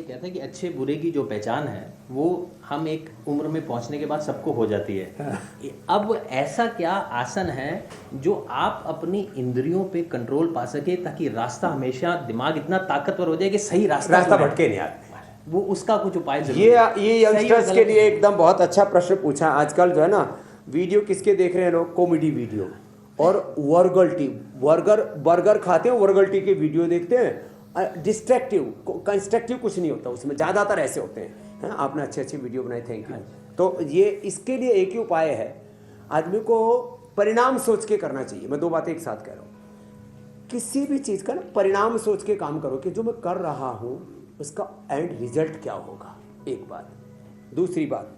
कहते हैं कि अच्छे बुरे की जो पहचान है वो हम एक उम्र में पहुंचने के बाद सबको हो जाती है। अब ऐसा क्या आसन है जो आप अपनी इंद्रियों पे कंट्रोल पा सके, ताकि रास्ता हमेशा दिमाग इतना ताकतवर हो जाए कि सही रास्ता भटके नहीं आते, वो उसका कुछ उपाय जरूर ये यंगस्टर्स के लिए एकदम बहुत अच्छा प्रश्न पूछा। आजकल जो है ना, वीडियो किसके देख रहे हैं लोग? कॉमेडी वीडियो और बर्गर खाते हैं, वर्गल्टी के वीडियो देखते हैं। डिस्ट्रैक्टिव कंस्ट्रक्टिव कुछ नहीं होता उसमें, ज़्यादातर ऐसे होते हैं। आपने अच्छे वीडियो बनाए, थैंक यू। तो ये इसके लिए एक ही उपाय है, आदमी को परिणाम सोच के करना चाहिए। मैं दो बातें एक साथ कह रहा हूँ। किसी भी चीज़ का ना परिणाम सोच के काम करो कि जो मैं कर रहा हूँ उसका एंड रिजल्ट क्या होगा, एक बात। दूसरी बात,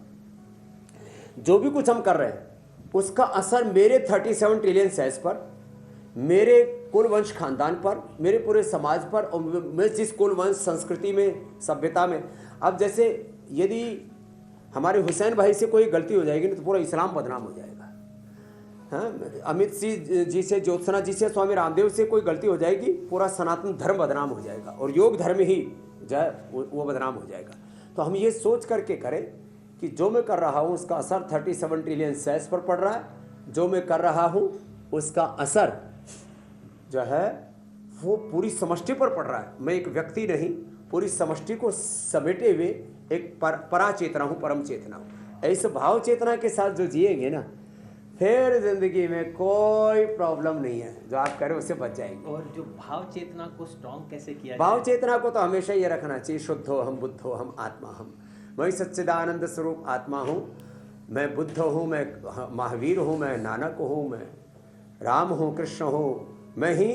जो भी कुछ हम कर रहे हैं उसका असर मेरे 37 ट्रिलियन सेल्स पर, मेरे कुल वंश खानदान पर, मेरे पूरे समाज पर, और मैं जिस कुल वंश संस्कृति में, सभ्यता में। अब जैसे यदि हमारे हुसैन भाई से कोई गलती हो जाएगी ना तो पूरा इस्लाम बदनाम हो जाएगा। हाँ, अमित सिंह जी से, ज्योत्सना जी से, स्वामी रामदेव से कोई गलती हो जाएगी, पूरा सनातन धर्म बदनाम हो जाएगा, और योग धर्म ही जो है वो बदनाम हो जाएगा। तो हम ये सोच करके करें कि जो मैं कर रहा हूँ उसका असर 37 ट्रिलियन सेल्स पर पड़ रहा है। जो मैं कर रहा हूँ उसका असर जो है वो पूरी समष्टि पर पड़ रहा है। मैं एक व्यक्ति नहीं, पूरी समष्टि को समेटे हुए एक परा चेतना हूँ, परम चेतना हूँ। ऐसे भाव चेतना के साथ जो जिएंगे ना, फिर जिंदगी में कोई प्रॉब्लम नहीं है, जो आप करें उससे बच जाएंगे। और जो भाव चेतना को स्ट्रॉन्ग कैसे किया जाए? भाव चेतना को तो हमेशा ये रखना चाहिए, शुद्ध हो हम, बुद्ध हो हम, आत्मा हम। मैं सच्चिदानंद स्वरूप आत्मा हूँ, मैं बुद्ध हूँ, मैं महावीर हूँ, मैं नानक हूँ, मैं राम हूँ, कृष्ण हूँ, मैं ही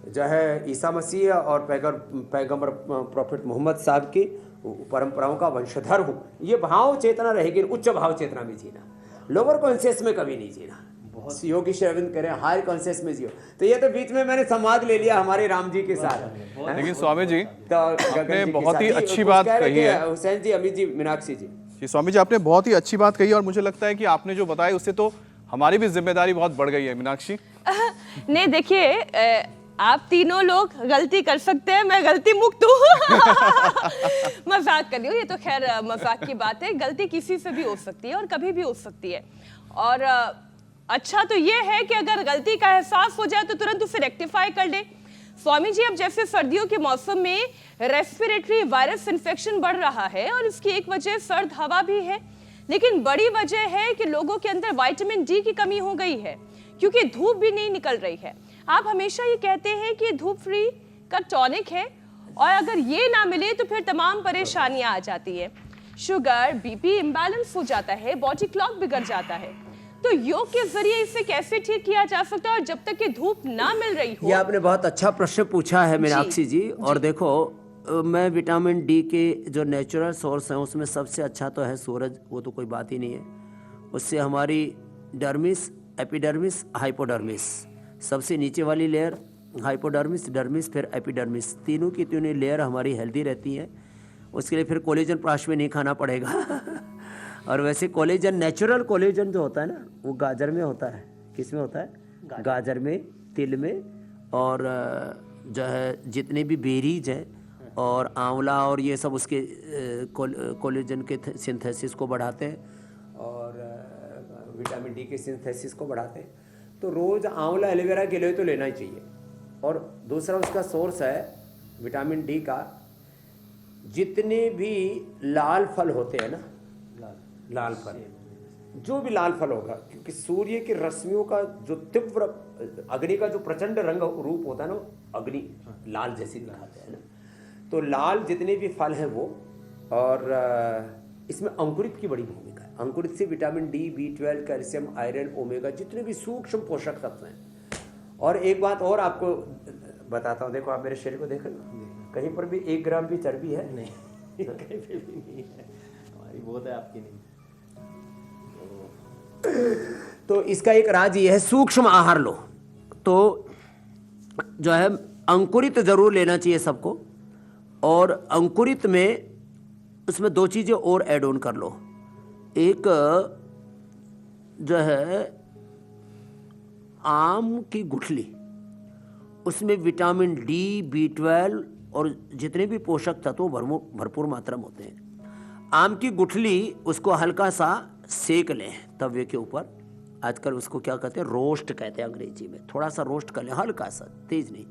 जो है ईसा मसीह और पैगंबर प्रॉफिट मोहम्मद साहब की परंपराओं का वंशधर हूँ। ये भाव चेतना रहेगी, उच्च भाव चेतना में जीना, लोअर कॉन्शियस में कभी नहीं जीना। बहुत योगी श्री अरविंद करें हायर कॉन्शियस में जियो। तो ये तो बीच में मैंने संवाद ले लिया हमारे राम जी के साथ। लेकिन स्वामी जी तो आपने बहुत ही अच्छी बात कही है। हुसैन जी, अमित जी, मीनाक्षी जी, स्वामी जी आपने बहुत ही अच्छी बात कही है, और मुझे लगता है कि आपने जो बताया उससे तो हमारी भी जिम्मेदारी बहुत बढ़ गई है। मीनाक्षी नहीं, देखिए आप तीनों लोग गलती कर सकते हैं, मैं गलती मुक्त हूँ। मजाक कर रही हूँ, ये तो खैर मजाक की बात है। गलती किसी से भी हो सकती है और कभी भी हो सकती है। और अच्छा तो ये है कि अगर गलती का एहसास हो जाए तो तुरंत उसे रेक्टिफाई कर ले। स्वामी जी, अब जैसे सर्दियों के मौसम में रेस्पिरेटरी वायरस इन्फेक्शन बढ़ रहा है और इसकी एक वजह सर्द हवा भी है, लेकिन बड़ी वजह है कि लोगों के अंदर विटामिन डी की कमी हो गई है, क्योंकि धूप भी नहीं निकल रही है। आप हमेशा ये कहते हैं कि धूप फ्री का टॉनिक है, और अगर ये ना मिले तो फिर तमाम परेशानियां आ जाती है। शुगर, बीपी इम्बैलेंस हो जाता है, बॉडी क्लॉक बिगड़ जाता है। तो योग के जरिए इसे कैसे ठीक किया जा सकता है, और जब तक कि धूप ना मिल रही हो? ये आपने बहुत अच्छा प्रश्न पूछा है मीनाक्षी जी। और देखो, मैं विटामिन डी के जो नेचुरल सोर्स हैं उसमें सबसे अच्छा तो है सूरज, वो तो कोई बात ही नहीं है। उससे हमारी डर्मिस, एपिडर्मिस, हाइपोडर्मिस, सबसे नीचे वाली लेयर हाइपोडर्मिस, डर्मिस, फिर एपिडर्मिस, तीनों की तीनों लेयर हमारी हेल्दी रहती है। उसके लिए फिर कोलेजन प्राश में नहीं खाना पड़ेगा। और वैसे कोलेजन, नेचुरल कोलेजन जो होता है ना, वो गाजर में होता है। किस में होता है? गाजर में, तिल में, और जो है जितने भी बेरीज हैं और आंवला और ये सब उसके कोलेजन के सिंथेसिस को बढ़ाते हैं और विटामिन डी के सिंथेसिस को बढ़ाते हैं। तो रोज़ आंवला एलोवेरा के लिए तो लेना ही चाहिए। और दूसरा उसका सोर्स है विटामिन डी का, जितने भी लाल फल होते हैं ना, लाल फल, जो भी लाल फल होगा, क्योंकि सूर्य की रश्मियों का जो तीव्र, अग्नि का जो प्रचंड रंग रूप होता है ना, अग्नि लाल जैसी दिखाते हैं ना, तो लाल जितने भी फल हैं वो, और इसमें अंकुरित की बड़ी भूमिका है। अंकुरित से vitamin D, B12, calcium, iron, omega, जितने भी सूक्ष्म पोषक तत्व हैं। और एक बात और आपको बताता हूँ, देखो आप मेरे शरीर को देखो ना, कहीं पर भी 1 ग्राम भी चर्बी है नहीं, कहीं पे भी नहीं है। हमारी बहुत है, आपकी नहीं। तो इसका एक राज ये है, सूक्ष्म आहार लो। तो जो है अंकुरित जरूर लेना चाहिए सबको, और अंकुरित में उसमें 2 चीजें और ऐड ऑन कर लो। एक जो है आम की गुठली, उसमें विटामिन डी, B12 और जितने भी पोषक तत्व भरपूर मात्रा में होते हैं। आम की गुठली उसको हल्का सा सेक लें तवे के ऊपर, आजकल उसको क्या कहते हैं, रोस्ट कहते हैं अंग्रेजी में। थोड़ा सा रोस्ट कर लें, हल्का सा, तेज नहीं।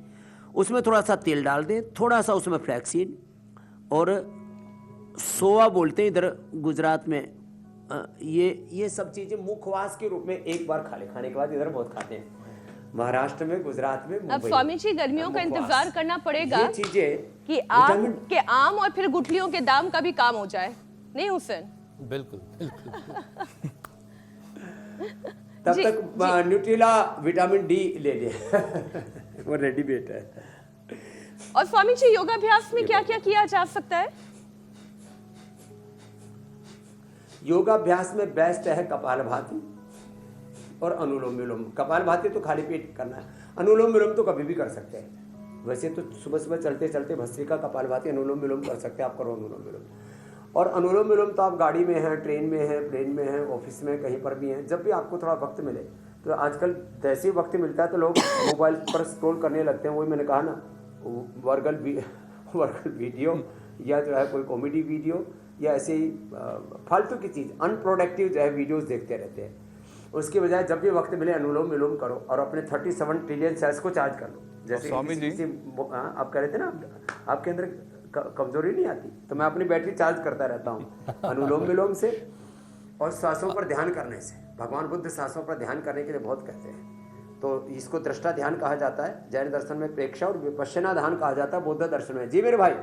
उसमें थोड़ा सा तेल डाल दें, थोड़ा सा उसमें फ्लैक्सीड और सोआ बोलते हैं इधर गुजरात में। ये सब चीज़ें मुखवास के रूप में एक बार खा ले, खाने के बाद इधर बहुत खाते हैं, महाराष्ट्र में, गुजरात में, अब मुंबई स्वामी जी गर्मियों का मुखवास। इंतजार करना पड़ेगा ये चीजें कि आम और फिर गुठलियों के दाम का भी काम हो जाए, नहीं हुसैन? बिल्कुल बिल्कुल। तब जी, तक न्यूट्रिला विटामिन डी ले ले वो रेडीमेड है। और स्वामी जी योगाभ्यास में क्या क्या किया जा सकता है? योगाभ्यास में बेस्ट है कपालभाति और अनुलोम विलोम। कपालभाति तो खाली पेट करना है, अनुलोम विलोम तो कभी भी कर सकते हैं। वैसे तो सुबह सुबह चलते चलते भस्त्रिका कपालभाति अनुलोम विलोम कर सकते हैं, आप करो अनुलोम विलोम। और अनुलोम विलोम तो आप गाड़ी में हैं, ट्रेन में हैं, प्लेन में हैं, ऑफिस में, कहीं पर भी हैं, जब भी आपको थोड़ा वक्त मिले। तो आजकल जैसे ही वक्त मिलता है तो लोग मोबाइल पर स्क्रॉल करने लगते हैं। वही मैंने कहा ना, वर्गल वीडियो या जो है कोई कॉमेडी वीडियो या ऐसे ही फालतू की चीज़, अनप्रोडक्टिव जो है वीडियोस देखते रहते हैं। उसके बजाय जब भी वक्त मिले अनुलोम विलोम करो और अपने 37 ट्रिलियन सेल्स को चार्ज कर लो। जैसे स्वामी जी, आप कह रहे थे ना, आपके अंदर कमजोरी नहीं आती, तो मैं अपनी बैटरी चार्ज करता रहता हूँ अनुलोम विलोम से और सांसों पर ध्यान करने से। भगवान बुद्ध सांसों पर ध्यान करने के लिए बहुत कहते हैं। तो इसको दृष्टा ध्यान कहा जाता है जैन दर्शन में, प्रेक्षा और विपश्यना ध्यान कहा जाता है बौद्ध दर्शन में। जी मेरे भाई।